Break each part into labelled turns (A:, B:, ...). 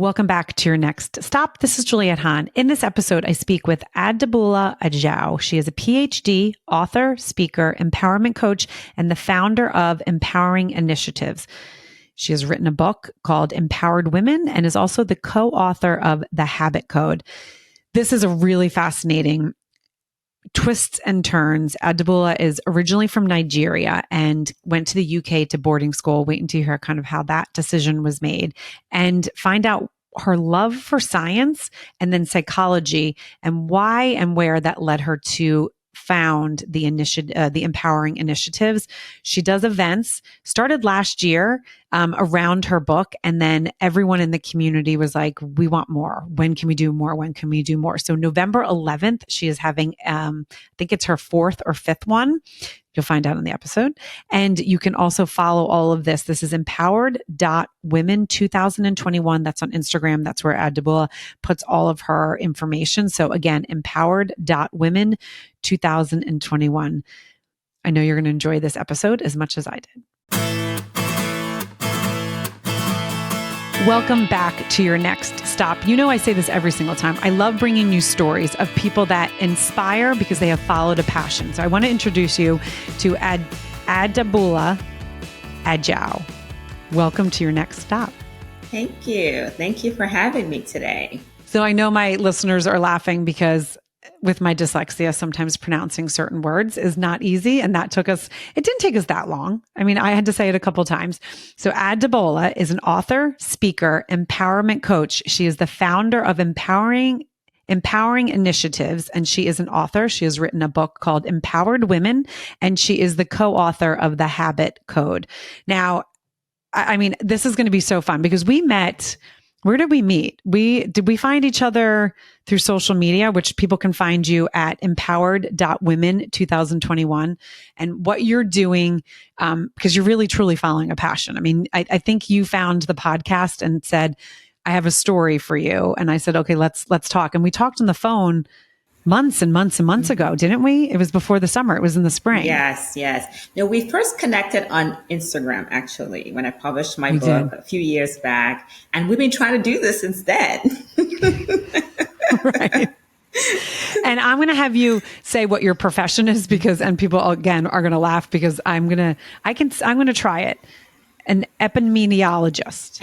A: Welcome back to your next stop. This is Juliette Hahn. In this episode, I speak with Adebola Ajao. She is a PhD, author, speaker, empowerment coach, and the founder of Empowering Initiatives. She has written a book called Empowered Women and is also the co-author of The Habit Code. This is a really fascinating twists and turns. Adebola is originally from Nigeria and went to the UK to boarding school, waiting to hear kind of how that decision was made and find out her love for science and then psychology and why and where that led her to found the Empowering Initiatives. She does events, started last year around her book. And then everyone in the community was like, we want more. When can we do more? When can we do more? So November 11th, she is having, I think it's her fourth or fifth one. You'll find out in the episode. And you can also follow all of this. This is empowered.women 2021. That's on Instagram. That's where Adebola puts all of her information. So again, empowered.women 2021. I know you're going to enjoy this episode as much as I did. Welcome back to your next stop. You know, I say this every single time. I love bringing you stories of people that inspire because they have followed a passion. So I want to introduce you to Adebola Ajao. Welcome to your next stop.
B: Thank you. Thank you for having me today.
A: So I know my listeners are laughing because with my dyslexia, sometimes pronouncing certain words is not easy. And it didn't take us that long. I mean, I had to say it a couple of times. So Adebola is an author, speaker, empowerment coach. She is the founder of Empowering Initiatives, and she is an author. She has written a book called Empowered Women, and she is the co-author of The Habit Code. Now, I mean, this is going to be so fun because we met. Where did we meet? Did we find each other through social media, which people can find you at empowered.women 2021. And what you're doing, because you're really truly following a passion. I mean, I think you found the podcast and said, I have a story for you. And I said, okay, let's talk. And we talked on the phone months and months and months ago, didn't we? It was before the summer. It was in the spring.
B: Yes. No, we first connected on Instagram, actually, when I published my book a few years back. And we've been trying to do this since then.
A: Right. And I'm going to have you say what your profession is and people again are going to laugh because I'm going to try it. An epidemiologist.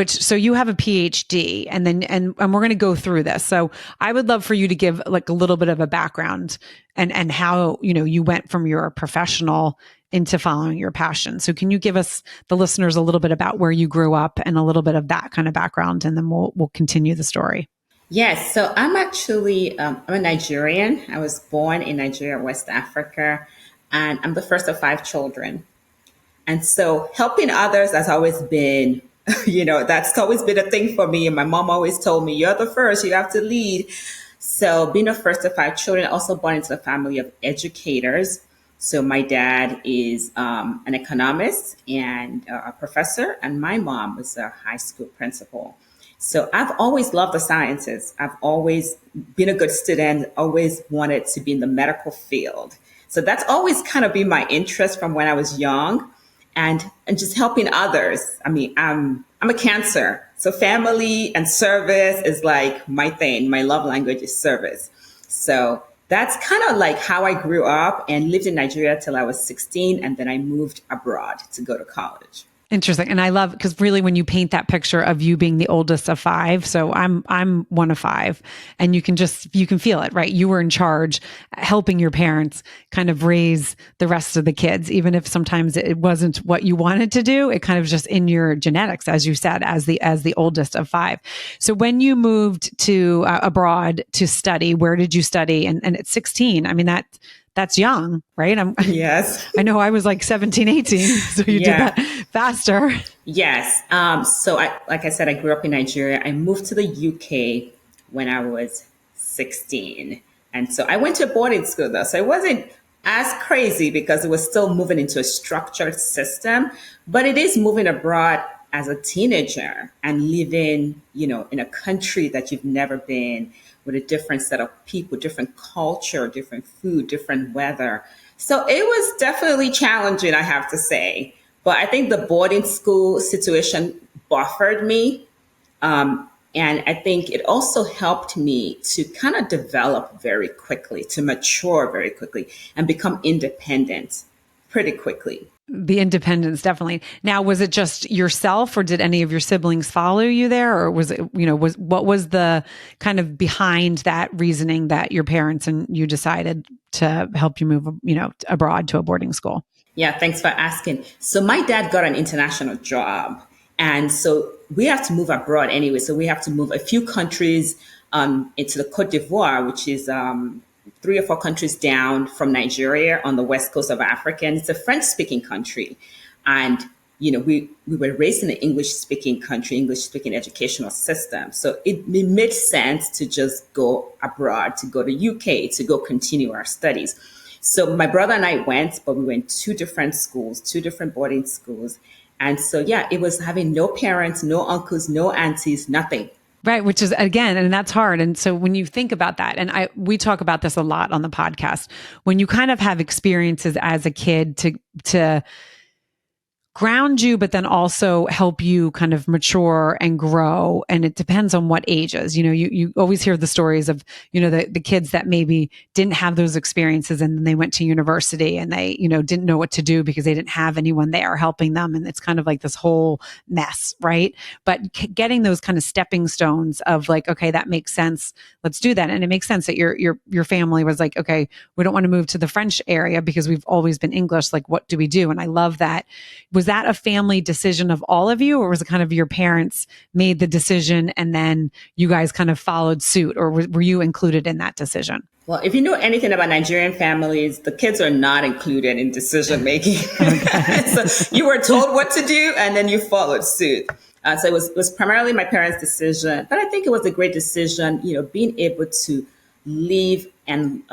A: So you have a PhD and we're going to go through this. So I would love for you to give like a little bit of a background and how, you went from your professional into following your passion. So can you give us, the listeners, a little bit about where you grew up and a little bit of that kind of background, and then we'll continue the story.
B: Yes. So I'm actually, I'm a Nigerian. I was born in Nigeria, West Africa, and I'm the first of 5 children. And so helping others has always been, that's always been a thing for me. And my mom always told me, you're the first, you have to lead. So being the first of 5 children, also born into a family of educators. So my dad is an economist and a professor, and my mom was a high school principal. So I've always loved the sciences. I've always been a good student, always wanted to be in the medical field. So that's always kind of been my interest from when I was young. And just helping others. I mean, I'm a Cancer. So family and service is like my thing. My love language is service. So that's kind of like how I grew up and lived in Nigeria till I was 16. And then I moved abroad to go to college.
A: Interesting. And I love, because really when you paint that picture of you being the oldest of 5, so I'm one of 5, and you can feel it, right? You were in charge, helping your parents kind of raise the rest of the kids, even if sometimes it wasn't what you wanted to do. It kind of just in your genetics, as you said, as the oldest of 5. So when you moved to abroad to study, where did you study? And at 16, I mean, that's young, right?
B: Yes.
A: I know I was like 17, 18. So you did that faster.
B: Yes. So like I said, I grew up in Nigeria. I moved to the UK when I was 16. And so I went to a boarding school though. So it wasn't as crazy because it was still moving into a structured system, but it is moving abroad as a teenager and living, in a country that you've never been, with a different set of people, different culture, different food, different weather. So it was definitely challenging, I have to say. But I think the boarding school situation buffered me. And I think it also helped me to kind of develop very quickly, to mature very quickly, and become independent pretty quickly.
A: The independence, definitely. Now, was it just yourself, or did any of your siblings follow you there? Or was it, what was the kind of behind that reasoning that your parents and you decided to help you move, abroad to a boarding school?
B: Yeah, thanks for asking. So my dad got an international job. And so we have to move abroad anyway. So we have to move a few countries into the Cote d'Ivoire, which is 3 or 4 countries down from Nigeria on the west coast of Africa. And it's a French speaking country. And, we were raised in an English speaking country, English speaking educational system. So it made sense to just go abroad, to go to UK, to go continue our studies. So my brother and I went, but we went 2 different schools, 2 different boarding schools. And so, yeah, it was having no parents, no uncles, no aunties, nothing.
A: Right. Which is, again, and that's hard. And so when you think about that, and we talk about this a lot on the podcast, when you kind of have experiences as a kid to ground you, but then also help you kind of mature and grow. And it depends on what ages. You always hear the stories of, the kids that maybe didn't have those experiences and then they went to university and they, didn't know what to do because they didn't have anyone there helping them. And it's kind of like this whole mess, right? But getting those kind of stepping stones of like, okay, that makes sense. Let's do that. And it makes sense that your family was like, okay, we don't want to move to the French area because we've always been English. Like, what do we do? And I love that. Was that a family decision of all of you, or was it kind of your parents made the decision and then you guys kind of followed suit, or were you included in that decision?
B: Well, if you know anything about Nigerian families, the kids are not included in decision making. So you were told what to do and then you followed suit. So it was primarily my parents' decision, but I think it was a great decision, being able to leave and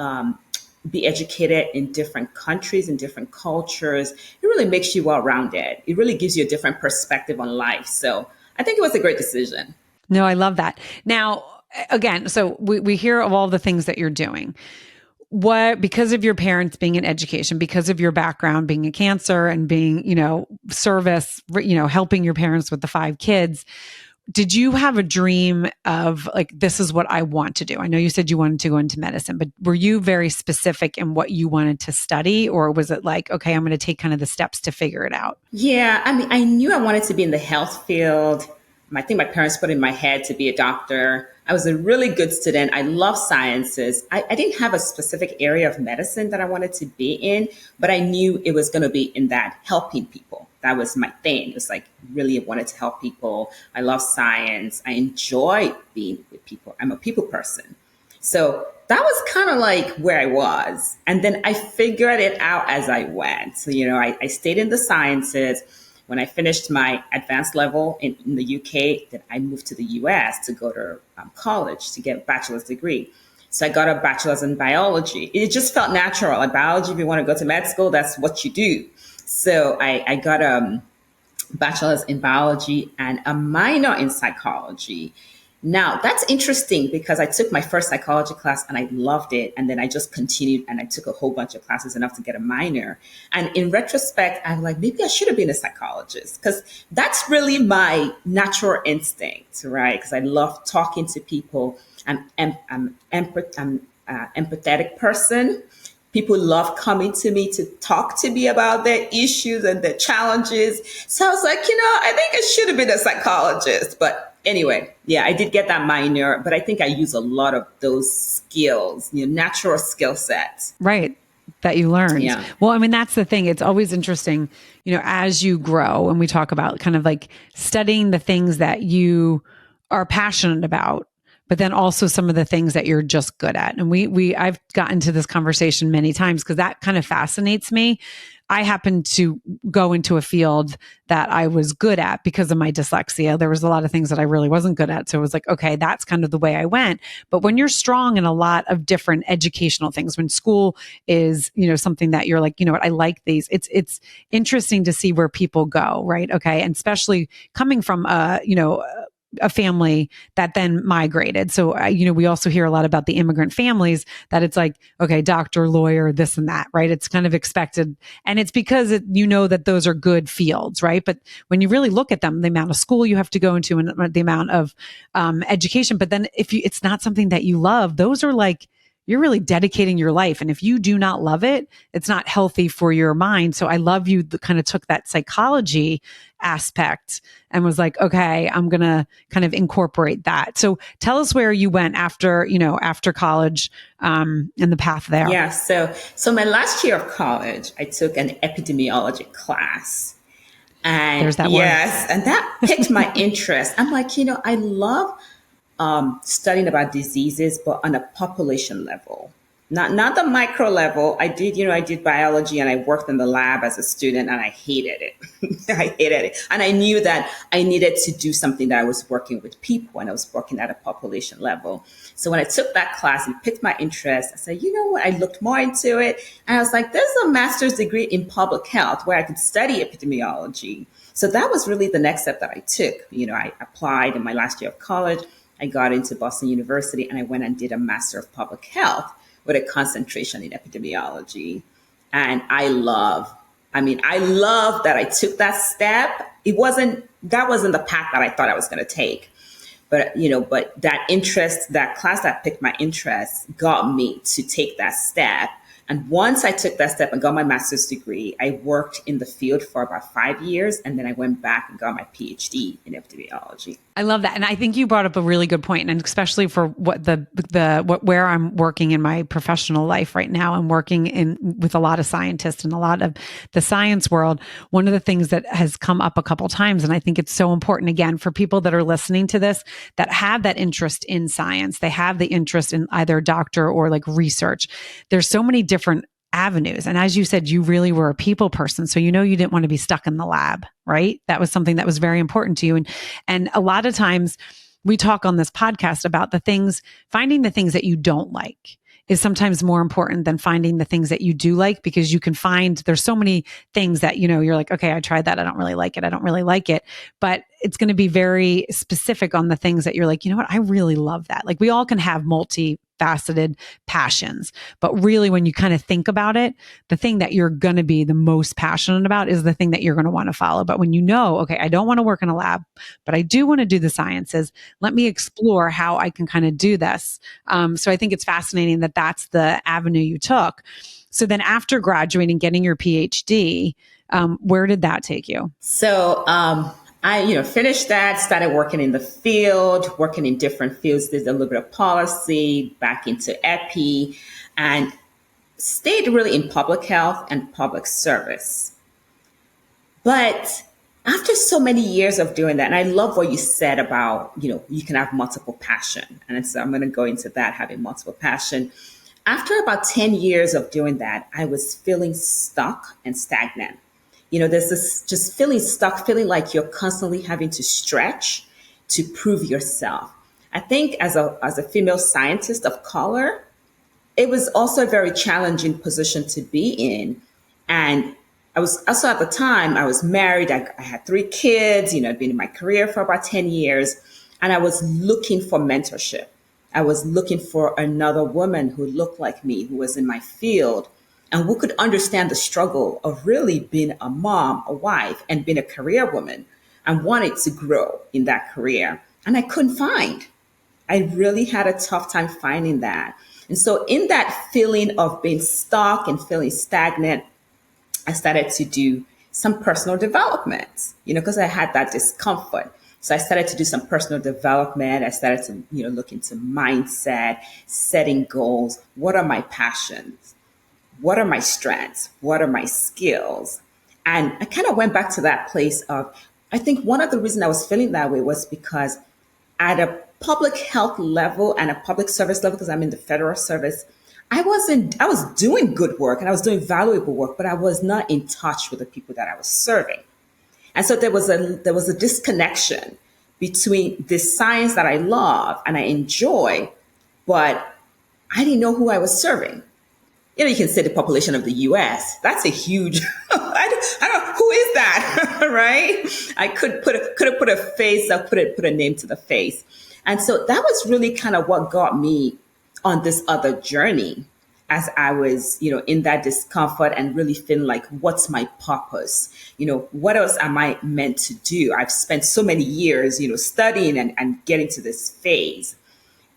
B: be educated in different countries and different cultures. It really makes you well-rounded. It really gives you a different perspective on life. So I think it was a great decision.
A: No, I love that. Now, again, so we hear of all the things that you're doing. Because of your parents being in education, because of your background being a cancer and being, service, helping your parents with the 5 kids, did you have a dream of like, this is what I want to do? I know you said you wanted to go into medicine, but were you very specific in what you wanted to study? Or was it like, okay, I'm going to take kind of the steps to figure it out?
B: Yeah, I mean, I knew I wanted to be in the health field. I think my parents put in my head to be a doctor. I was a really good student. I love sciences. I didn't have a specific area of medicine that I wanted to be in, but I knew it was going to be in that helping people. That was my thing. It was like, really wanted to help people. I love science. I enjoy being with people. I'm a people person. So that was kind of like where I was. And then I figured it out as I went. So, I stayed in the sciences. When I finished my advanced level in the UK, then I moved to the US to go to college to get a bachelor's degree. So I got a bachelor's in biology. It just felt natural. In biology, if you want to go to med school, that's what you do. So I got a bachelor's in biology and a minor in psychology. Now, that's interesting because I took my first psychology class and I loved it. And then I just continued and I took a whole bunch of classes enough to get a minor. And in retrospect, I'm like, maybe I should have been a psychologist because that's really my natural instinct, right? Because I love talking to people. I'm empathetic person. People love coming to me to talk to me about their issues and their challenges. So I was like, I think I should have been a psychologist. But anyway, yeah, I did get that minor, but I think I use a lot of those skills, natural skill sets.
A: Right. That you learned.
B: Yeah.
A: Well, I mean, that's the thing. It's always interesting, as you grow and we talk about kind of like studying the things that you are passionate about, but then also some of the things that you're just good at. And I've gotten to this conversation many times because that kind of fascinates me. I happened to go into a field that I was good at because of my dyslexia. There was a lot of things that I really wasn't good at. So it was like, okay, that's kind of the way I went. But when you're strong in a lot of different educational things, when school is, something that you're like, what, I like these, it's interesting to see where people go, right? Okay. And especially coming from, a family that then migrated. So, we also hear a lot about the immigrant families that it's like, okay, doctor, lawyer, this and that, right? It's kind of expected. And it's because that those are good fields, right? But when you really look at them, the amount of school you have to go into and the amount of education, but then if it's not something that you love, those are like, you're really dedicating your life. And if you do not love it, it's not healthy for your mind. So I love you kind of took that psychology aspect and was like, okay, I'm going to kind of incorporate that. So tell us where you went after college, and the path there.
B: Yeah. So my last year of college, I took an epidemiology class. And
A: there's that
B: yes,
A: word.
B: and that piqued my interest. I'm like, I love studying about diseases, but on a population level, not the micro level. I did biology and I worked in the lab as a student and I hated it. I hated it. And I knew that I needed to do something that I was working with people and I was working at a population level. So when I took that class and piqued my interest, I said, you know what? I looked more into it and I was like, there's a master's degree in public health where I could study epidemiology. So that was really the next step that I took. I applied in my last year of college. I got into Boston University and I went and did a Master of Public Health with a concentration in epidemiology. And I love that I took that step. That wasn't the path that I thought I was going to take. But that interest, that class that piqued my interest got me to take that step. And once I took that step and got my master's degree, I worked in the field for about 5 years. And then I went back and got my PhD in epidemiology.
A: I love that. And I think you brought up a really good point. And especially for where I'm working in my professional life right now, I'm working with a lot of scientists and a lot of the science world. One of the things that has come up a couple times, and I think it's so important again for people that are listening to this, that have that interest in science, they have the interest in either doctor or like research. There's so many different avenues. And as you said, you really were a people person. So, you didn't want to be stuck in the lab, right? That was something that was very important to you. And a lot of times we talk on this podcast about finding the things that you don't like is sometimes more important than finding the things that you do like, because you can find there's so many things that, you're like, okay, I tried that. I don't really like it. I don't really like it. But it's going to be very specific on the things that you're like, you know what? I really love that. Like we all can have multifaceted passions, but really when you kind of think about it, the thing that you're going to be the most passionate about is the thing that you're going to want to follow. But when okay, I don't want to work in a lab, but I do want to do the sciences. Let me explore how I can kind of do this. So I think it's fascinating that that's the avenue you took. So then after graduating, getting your PhD, where did that take you?
B: So, I, finished that, started working in the field, working in different fields, did a little bit of policy, back into epi, and stayed really in public health and public service. But after so many years of doing that, and I love what you said about, you can have multiple passion. And so I'm going to go into that, having multiple passion. After about 10 years of doing that, I was feeling stuck and stagnant. There's this just feeling stuck, feeling like you're constantly having to stretch to prove yourself. I think as a female scientist of color, it was also a very challenging position to be in. And I was also at the time, I was married. I had 3 kids, I'd been in my career for about 10 years. And I was looking for mentorship. I was looking for another woman who looked like me, who was in my field, and who could understand the struggle of really being a mom, a wife, and being a career woman, and wanted to grow in that career. And I couldn't find. I really had a tough time finding that. And so in that feeling of being stuck and feeling stagnant, I started to do some personal development, because I had that discomfort. So I started to do some personal development. I started to, look into mindset, setting goals. What are my passions? What are my strengths? What are my skills? And I kind of went back to that place of, I think one of the reasons I was feeling that way was because at a public health level and a public service level, because I'm in the federal service, I was doing good work and I was doing valuable work, but I was not in touch with the people that I was serving. And so there was a disconnection between this science that I love and I enjoy, but I didn't know who I was serving. You can say the population of the US. That's a huge, I don't, who is that? Right? I could have put a face, I put a name to the face. And so that was really kind of what got me on this other journey as I was, in that discomfort and really feeling like, what's my purpose? What else am I meant to do? I've spent so many years, studying and getting to this phase.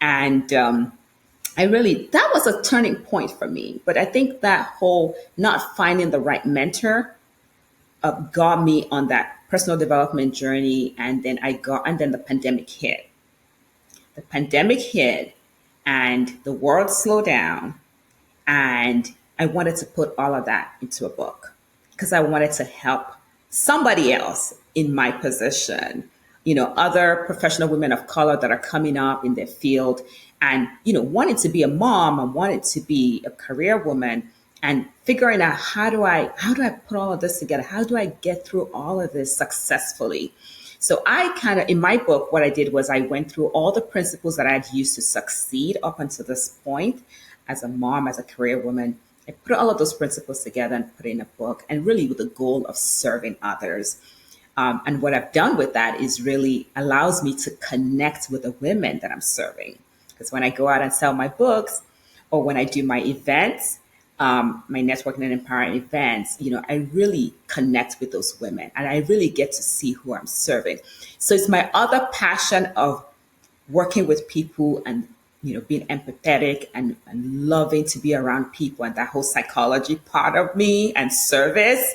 B: And that was a turning point for me. But I think that whole not finding the right mentor got me on that personal development journey. And then the pandemic hit. The pandemic hit and the world slowed down. And I wanted to put all of that into a book because I wanted to help somebody else in my position, other professional women of color that are coming up in their field and, wanting to be a mom and wanted to be a career woman and figuring out how do I put all of this together? How do I get through all of this successfully? So I kind of, in my book, what I did was I went through all the principles that I had used to succeed up until this point as a mom, as a career woman. I put all of those principles together and put it in a book, and really with the goal of serving others. And what I've done with that is really allows me to connect with the women that I'm serving. Because when I go out and sell my books or when I do my events, my networking and empowering events, I really connect with those women and I really get to see who I'm serving. So it's my other passion of working with people and, being empathetic and loving to be around people and that whole psychology part of me and service.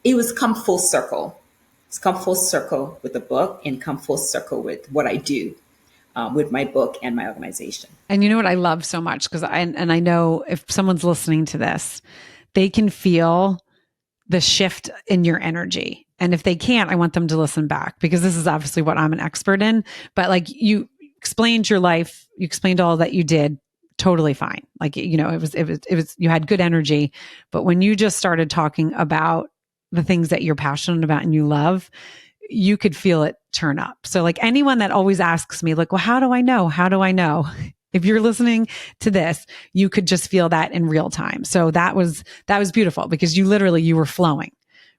B: It was come full circle. It's come full circle with the book and come full circle with what I do with my book and my organization.
A: And you know what I love so much? Because I know if someone's listening to this, they can feel the shift in your energy. And if they can't, I want them to listen back because this is obviously what I'm an expert in. But like you explained your life, you explained all that you did totally fine. Like, it was, you had good energy. But when you just started talking about the things that you're passionate about and you love, you could feel it turn up. So like anyone that always asks me like, well, how do I know? How do I know? If you're listening to this, you could just feel that in real time. So that was beautiful because you were flowing,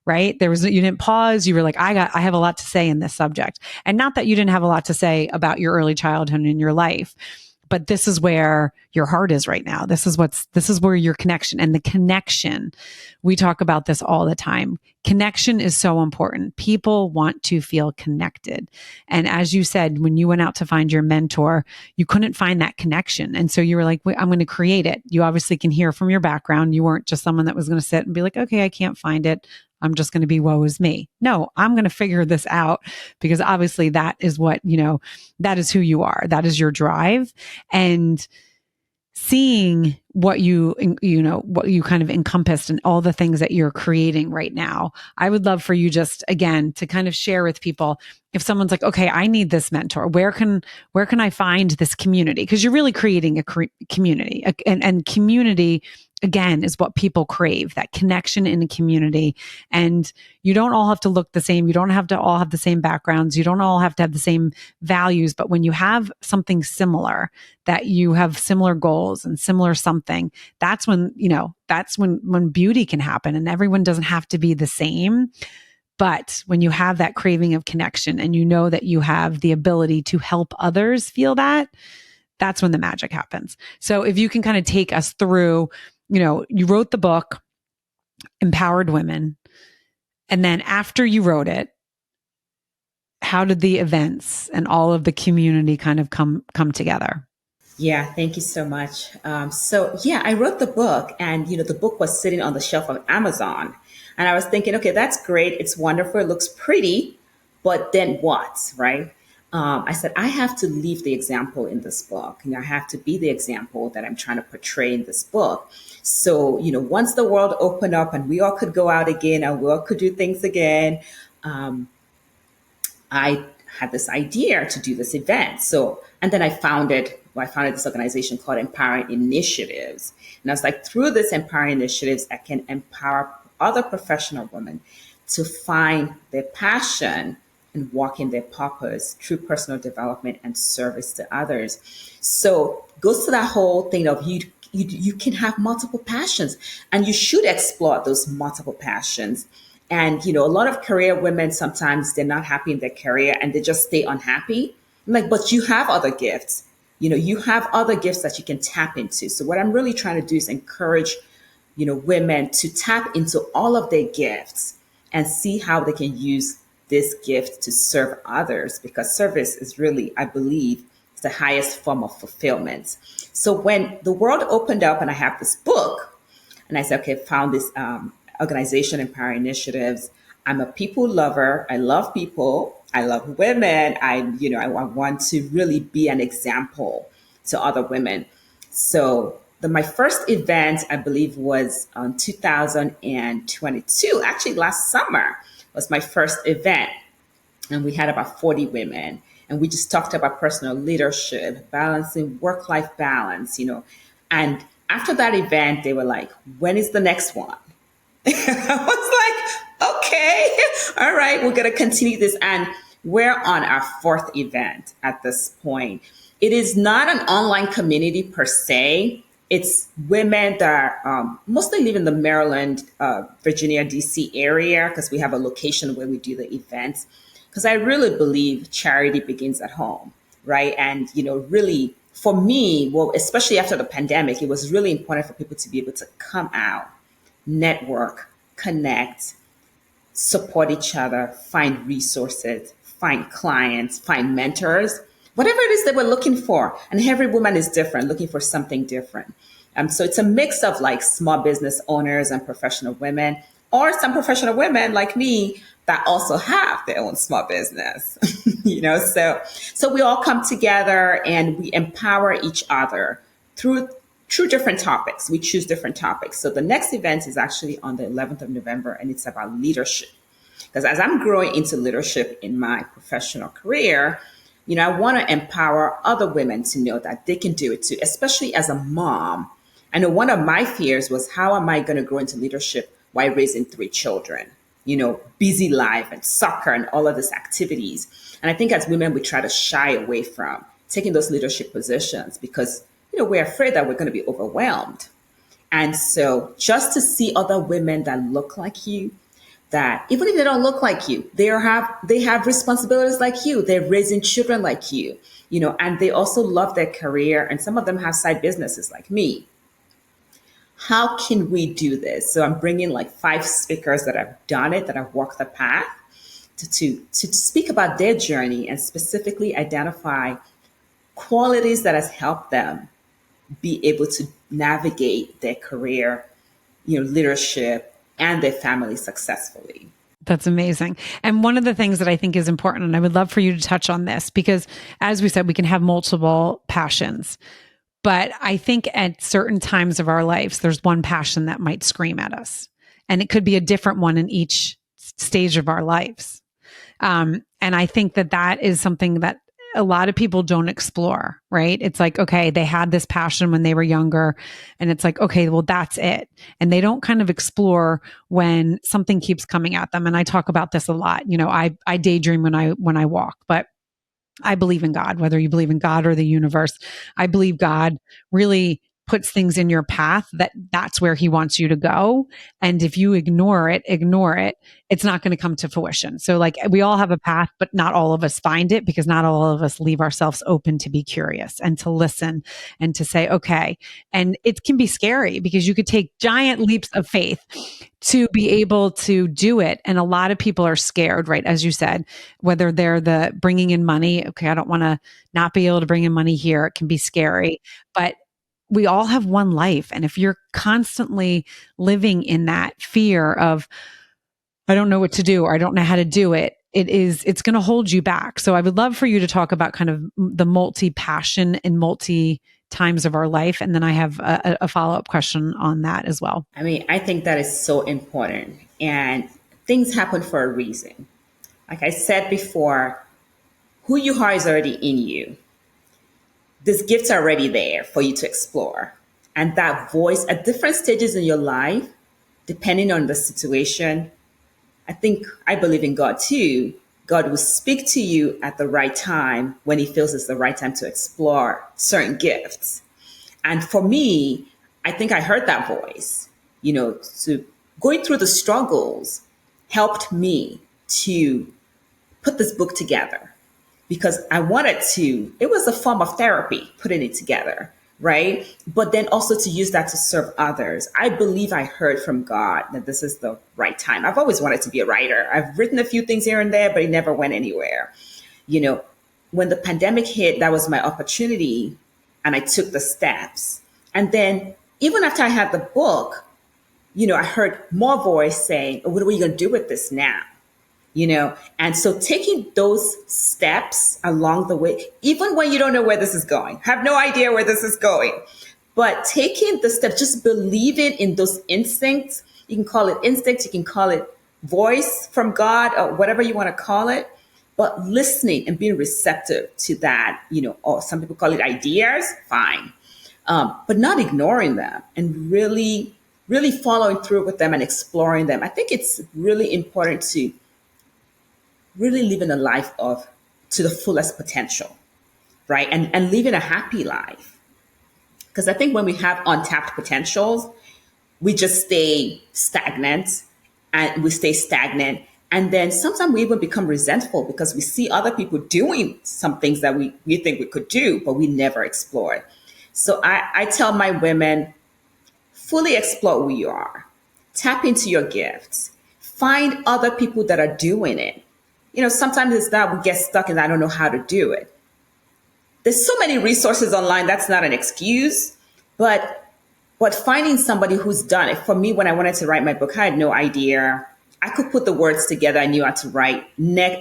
A: right? You didn't pause. You were like, I have a lot to say in this subject. And not that you didn't have a lot to say about your early childhood in your life, but this is where your heart is right now. This is where your connection and the connection. We talk about this all the time. Connection is so important. People want to feel connected. And as you said, when you went out to find your mentor, you couldn't find that connection. And so you were like, I'm going to create it. You obviously can hear from your background. You weren't just someone that was going to sit and be like, okay, I can't find it. I'm just going to be woe is me. No, I'm going to figure this out because obviously that is what, that is who you are. That is your drive. And seeing what what you kind of encompassed and all the things that you're creating right now. I would love for you just again to kind of share with people if someone's like, okay, I need this mentor. Where can I find this community? Because you're really creating a community and community again is what people crave, that connection in a community. And you don't all have to look the same. You don't have to all have the same backgrounds. You don't all have to have the same values. But when you have something similar, that you have similar goals and similar something, that's when, when beauty can happen and everyone doesn't have to be the same. But when you have that craving of connection and you know that you have the ability to help others feel that, that's when the magic happens. So if you can kind of take us through, you wrote the book, Empowered Women. And then after you wrote it, how did the events and all of the community kind of come together?
B: Yeah, thank you so much. I wrote the book and, the book was sitting on the shelf of Amazon. And I was thinking, okay, that's great. It's wonderful. It looks pretty. But then what, right? I said, I have to leave the example in this book. I have to be the example that I'm trying to portray in this book. So, once the world opened up and we all could go out again and we all could do things again, I had this idea to do this event. So, and then I founded this organization called Empowering Initiatives. And I was like, through this Empowering Initiatives, I can empower other professional women to find their passion and walk in their purpose through personal development and service to others. So goes to that whole thing of you you can have multiple passions, and you should explore those multiple passions. And a lot of career women, sometimes they're not happy in their career and they just stay unhappy. I'm like, but you have other gifts. You have other gifts that you can tap into. So what I'm really trying to do is encourage women to tap into all of their gifts and see how they can use this gift to serve others, because service is really, I believe, is the highest form of fulfillment. So when the world opened up and I have this book, and I said, okay, found this organization, Empower Initiatives. I'm a people lover. I love people. I love women. I want to really be an example to other women. So my first event, I believe, was on 2022. Actually, last summer was my first event. And we had about 40 women. And we just talked about personal leadership, balancing work-life balance, And after that event, they were like, when is the next one? I was like, okay, all right, we're going to continue this. And we're on our fourth event at this point. It is not an online community per se. It's women that mostly live in the Maryland, Virginia, DC area, because we have a location where we do the events. Because I really believe charity begins at home, right? And, really, for me, well, especially after the pandemic, it was really important for people to be able to come out, network, connect, support each other, find resources, find clients, find mentors, whatever it is that we're looking for. And every woman is different, looking for something different. So it's a mix of like small business owners and professional women, or some professional women like me that also have their own small business. So we all come together and we empower each other through different topics. We choose different topics. So the next event is actually on the 11th of November, and it's about leadership. Because as I'm growing into leadership in my professional career, I want to empower other women to know that they can do it too, especially as a mom. I know one of my fears was, how am I going to grow into leadership while raising 3 children? Busy life and soccer and all of these activities. And I think as women, we try to shy away from taking those leadership positions because we're afraid that we're going to be overwhelmed. And so just to see other women that look like you, that even if they don't look like you, they have responsibilities like you. They're raising children like you, and they also love their career. And some of them have side businesses like me. How can we do this? So I'm bringing like 5 speakers that have done it, that have walked the path to speak about their journey and specifically identify qualities that has helped them be able to navigate their career, leadership, and their family successfully.
A: That's amazing. And one of the things that I think is important, and I would love for you to touch on this, because as we said, we can have multiple passions. But I think at certain times of our lives, there's one passion that might scream at us. And it could be a different one in each stage of our lives. And I think that is something that a lot of people don't explore, right? It's like, okay, they had this passion when they were younger, and it's like, okay, well, that's it. And they don't kind of explore when something keeps coming at them. And I talk about this a lot. I daydream when I walk, but I believe in God, whether you believe in God or the universe. I believe God really puts things in your path that's where he wants you to go. And if you ignore it, it's not going to come to fruition. So like we all have a path, but not all of us find it, because not all of us leave ourselves open to be curious and to listen and to say, okay. And it can be scary because you could take giant leaps of faith to be able to do it. And a lot of people are scared, right? As you said, whether they're the bringing in money. Okay, I don't want to not be able to bring in money here. It can be scary, but we all have one life. And if you're constantly living in that fear of, I don't know what to do, or I don't know how to do it, it's going to hold you back. So I would love for you to talk about kind of the multi-passion and multi times of our life. And then I have a follow-up question on that as well.
B: I mean, I think that is so important, and things happen for a reason. Like I said before, who you are is already in you. These gifts are already there for you to explore. And that voice at different stages in your life, depending on the situation, I believe in God too. God will speak to you at the right time when he feels it's the right time to explore certain gifts. And for me, I think I heard that voice, so going through the struggles helped me to put this book together because I wanted to, it was a form of therapy, putting it together, right? But then also to use that to serve others. I believe I heard from God that this is the right time. I've always wanted to be a writer. I've written a few things here and there, but it never went anywhere. When the pandemic hit, that was my opportunity and I took the steps. And then even after I had the book, I heard more voice saying, what are we going to do with this now? And so taking those steps along the way, even when you don't know where this is going, have no idea where this is going, but taking the steps, just believing in those instincts. You can call it instinct, you can call it voice from God or whatever you want to call it, but listening and being receptive to that, or some people call it ideas, fine. But not ignoring them and really, really following through with them and exploring them. I think it's really important to really living a life to the fullest potential, right? And living a happy life. Because I think when we have untapped potentials, we just stay stagnant and we stay stagnant. And then sometimes we even become resentful because we see other people doing some things that we think we could do, but we never explored. So I tell my women, fully explore who you are, tap into your gifts, find other people that are doing it. Sometimes it's that we get stuck and I don't know how to do it. There's so many resources online. That's not an excuse, but finding somebody who's done it. For me, when I wanted to write my book, I had no idea. I could put the words together. I knew how to write.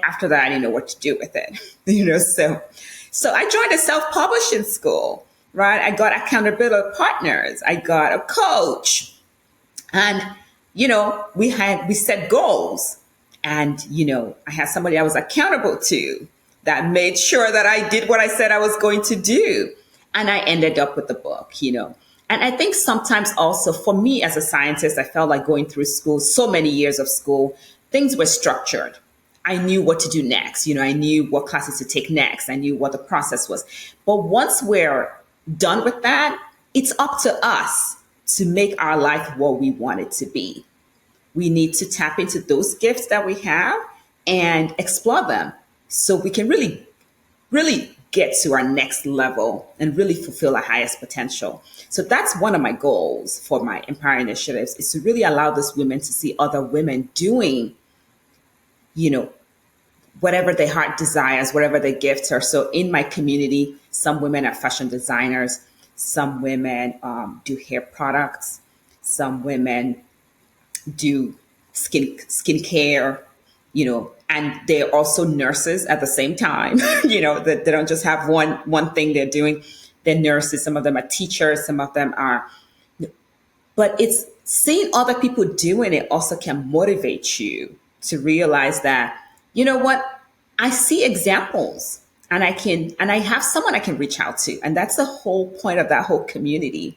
B: After that, I didn't know what to do with it. So I joined a self-publishing school, right? I got accountability partners. I got a coach, and we set goals. And, I had somebody I was accountable to that made sure that I did what I said I was going to do. And I ended up with the book, And I think sometimes also for me as a scientist, I felt like going through school, so many years of school, things were structured. I knew what to do next. I knew what classes to take next. I knew what the process was. But once we're done with that, it's up to us to make our life what we want it to be. We need to tap into those gifts that we have and explore them so we can really, really get to our next level and really fulfill our highest potential. So that's one of my goals for my Empower initiatives, is to really allow these women to see other women doing, whatever their heart desires, whatever their gifts are. So in my community, some women are fashion designers, some women do hair products, some women do skincare, and they're also nurses at the same time, that they don't just have one thing they're doing. They're nurses. Some of them are teachers. Some of them are, but it's seeing other people doing it also can motivate you to realize that, what, I see examples and I have someone I can reach out to. And that's the whole point of that whole community.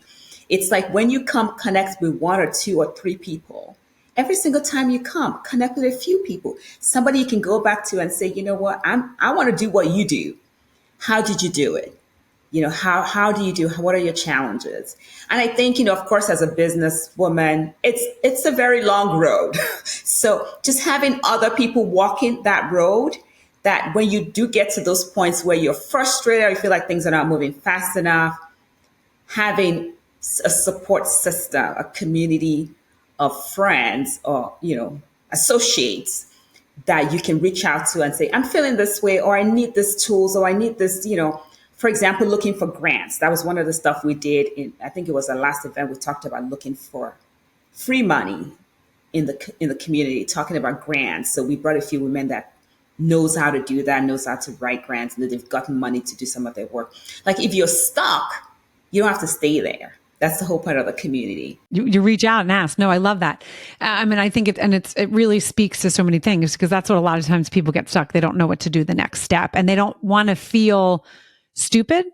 B: It's like when you connect with one or two or three people, every single time you come, connect with a few people, somebody you can go back to and say, what, I want to do what you do. How did you do it? How do you do, what are your challenges? And I think, of course, as a businesswoman, it's a very long road. So just having other people walking that road, that when you do get to those points where you're frustrated or you feel like things are not moving fast enough, having a support system, a community of friends or, associates that you can reach out to and say, I'm feeling this way, or I need this tools, or I need this, for example, looking for grants. That was one of the stuff we did I think it was the last event we talked about, looking for free money in the community, talking about grants. So we brought a few women that knows how to do that, knows how to write grants, and that they've gotten money to do some of their work. Like if you're stuck, you don't have to stay there. That's the whole point of the community.
A: You reach out and ask. No, I love that. I think it really speaks to so many things, because that's what a lot of times people get stuck. They don't know what to do the next step, and they don't want to feel stupid.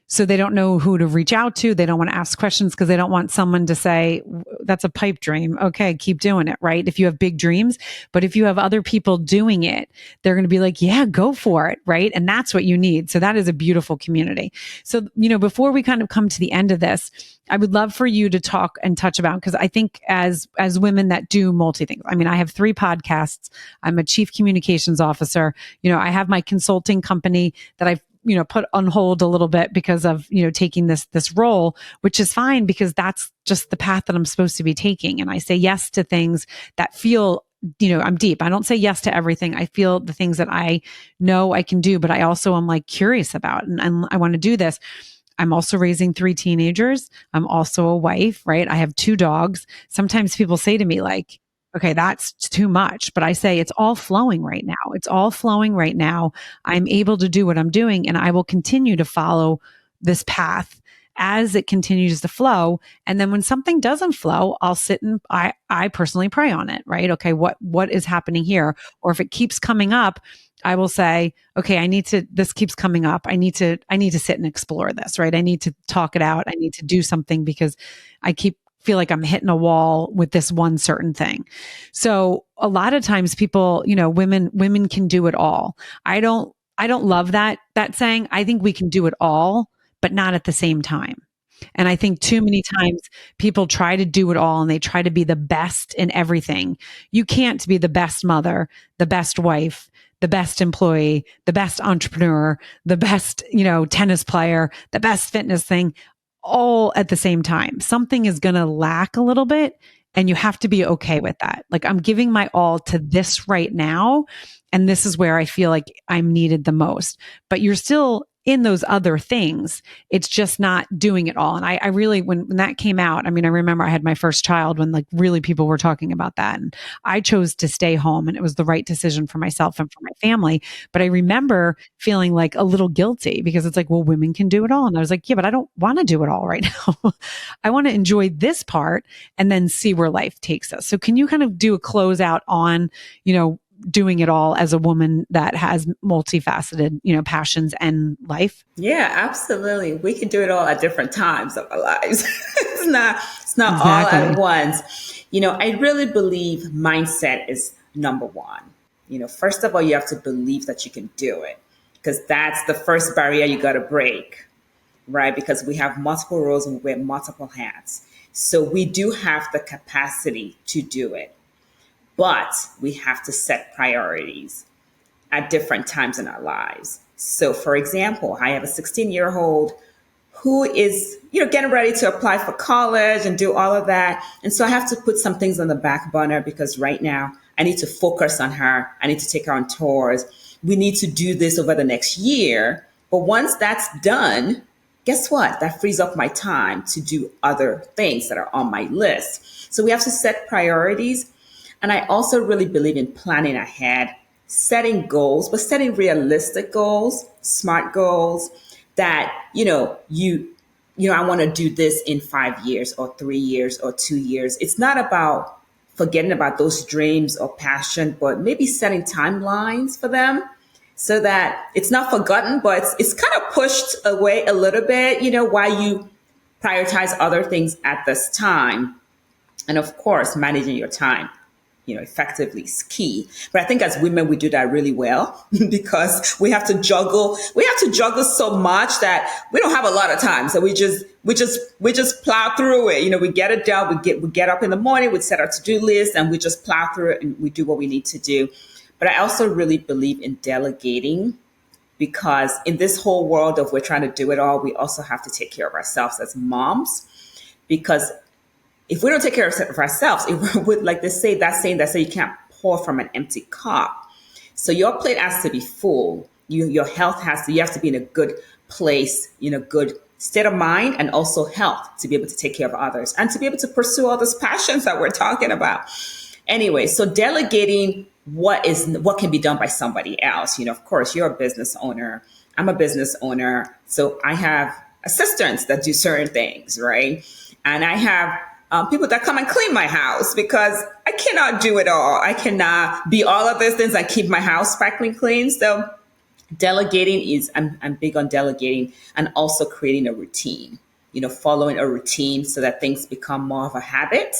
A: So they don't know who to reach out to. They don't want to ask questions because they don't want someone to say, that's a pipe dream. Okay, keep doing it, right? If you have big dreams, but if you have other people doing it, they're going to be like, yeah, go for it, right? And that's what you need. So that is a beautiful community. So, before we kind of come to the end of this, I would love for you to talk and touch about, because I think as women that do multi things, I mean, I have 3 podcasts. I'm a chief communications officer. I have my consulting company that I've put on hold a little bit because of, taking this role, which is fine because that's just the path that I'm supposed to be taking. And I say yes to things that feel, I'm deep. I don't say yes to everything. I feel the things that I know I can do, but I also am like curious about, and I want to do this. I'm also raising 3 teenagers. I'm also a wife, right? I have 2 dogs. Sometimes people say to me like, okay, that's too much. But I say it's all flowing right now. It's all flowing right now. I'm able to do what I'm doing, and I will continue to follow this path as it continues to flow. And then when something doesn't flow, I'll sit and I personally pray on it, right? Okay, what is happening here? Or if it keeps coming up, I will say, okay, this keeps coming up. I need to sit and explore this, right? I need to talk it out. I need to do something because I feel like I'm hitting a wall with this one certain thing. So a lot of times people, women can do it all. I don't love that saying. I think we can do it all, but not at the same time. And I think too many times people try to do it all and they try to be the best in everything. You can't be the best mother, the best wife, the best employee, the best entrepreneur, the best, tennis player, the best fitness thing all at the same time. Something is going to lack a little bit, and you have to be okay with that. Like, I'm giving my all to this right now, and this is where I feel like I'm needed the most. But you're still in those other things. It's just not doing it all. And I really, when that came out, I mean, I remember I had my first child when like really people were talking about that. And I chose to stay home, and it was the right decision for myself and for my family. But I remember feeling like a little guilty because it's like, well, women can do it all. And I was like, yeah, but I don't want to do it all right now. I want to enjoy this part and then see where life takes us. So can you kind of do a closeout on, doing it all as a woman that has multifaceted, passions and life?
B: Yeah, absolutely. We can do it all at different times of our lives. It's not
A: Exactly.
B: all at once. I really believe mindset is number one. First of all, you have to believe that you can do it, because that's the first barrier you got to break, right? Because we have multiple roles and we wear multiple hats. So we do have the capacity to do it, but we have to set priorities at different times in our lives. So, for example, I have a 16-year-old who is, getting ready to apply for college and do all of that. And so I have to put some things on the back burner because right now I need to focus on her. I need to take her on tours. We need to do this over the next year. But once that's done, guess what? That frees up my time to do other things that are on my list. So we have to set priorities. And I also really believe in planning ahead, setting goals, but setting realistic goals, smart goals that, I want to do this in 5 years or 3 years or 2 years. It's not about forgetting about those dreams or passion, but maybe setting timelines for them so that it's not forgotten, but it's kind of pushed away a little bit, while you prioritize other things at this time. And of course, managing your time, effectively is key. But I think as women, we do that really well because we have to juggle so much that we don't have a lot of time. So we just plow through it. We get it done. We get up in the morning, we set our to-do list, and we just plow through it and we do what we need to do. But I also really believe in delegating, because in this whole world of we're trying to do it all, we also have to take care of ourselves as moms, because if we don't take care of ourselves, if we're like they say, that saying that say you can't pour from an empty cup. So your plate has to be full. Your health you have to be in a good place, in a good state of mind, and also health to be able to take care of others and to be able to pursue all those passions that we're talking about. Anyway, so delegating what can be done by somebody else. Of course, you're a business owner. I'm a business owner. So I have assistants that do certain things, right? And I have people that come and clean my house because I cannot do it all. I cannot be all of those things and keep my house sparkling clean. So Delegating is, I'm big on delegating and also creating a routine, following a routine so that things become more of a habit.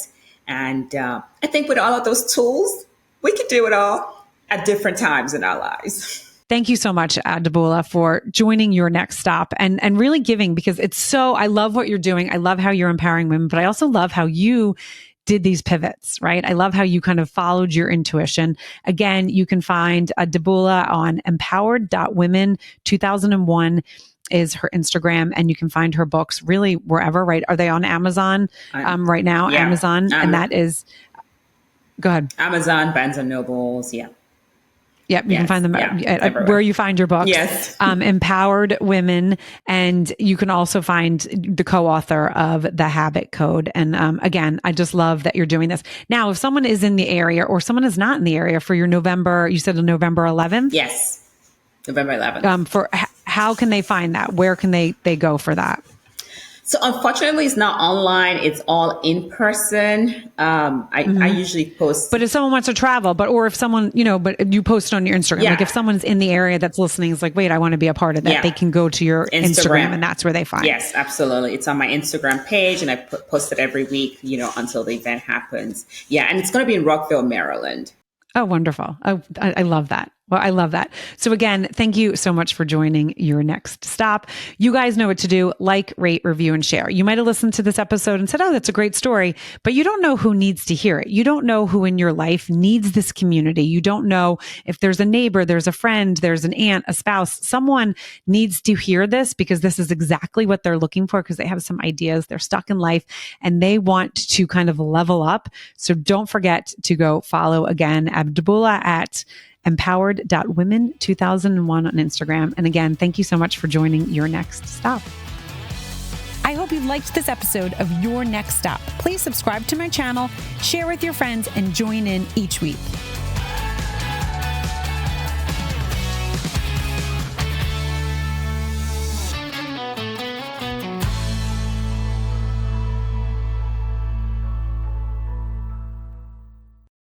B: And I think with all of those tools, we can do it all at different times in our lives.
A: Thank you so much, Adebola, for joining Your Next Stop and really giving, because I love what you're doing. I love how you're empowering women, but I also love how you did these pivots, right? I love how you kind of followed your intuition. Again, you can find Adebola on empowered.women 2001 is her Instagram, and you can find her books really wherever, right? Are they on Amazon right now?
B: Yeah.
A: Amazon. And that is, go ahead.
B: Amazon, Barnes and Nobles. Yeah.
A: Yep, you can find them where you find your books.
B: Yes.
A: Empowered Women. And you can also find the co-author of The Habit Code. And again, I just love that you're doing this. Now, if someone is in the area or someone is not in the area for your November, you said on November 11th?
B: Yes, November 11th.
A: How can they find that? Where can they go for that?
B: So unfortunately, it's not online. It's all in person. I usually post.
A: But if someone wants to travel, or if someone, but you post it on your Instagram.
B: Yeah.
A: Like if someone's in the area that's listening, is like, wait, I want to be a part of that. They can go to your Instagram and that's where they find it.
B: Yes, absolutely. It's on my Instagram page and I post it every week, until the event happens. Yeah. And it's going to be in Rockville, Maryland.
A: Oh, wonderful. Oh, I love that. Well, I love that. So again, thank you so much for joining Your Next Stop. You guys know what to do. Like, rate, review, and share. You might have listened to this episode and said, oh, that's a great story, but you don't know who needs to hear it. You don't know who in your life needs this community. You don't know if there's a neighbor, there's a friend, there's an aunt, a spouse. Someone needs to hear this because this is exactly what they're looking for, because they have some ideas. They're stuck in life and they want to kind of level up. So don't forget to go follow again Adebola at empowered.women 2001 on Instagram. And again, thank you so much for joining Your Next Stop. I hope you liked this episode of Your Next Stop. Please subscribe to my channel, share with your friends, and join in each week.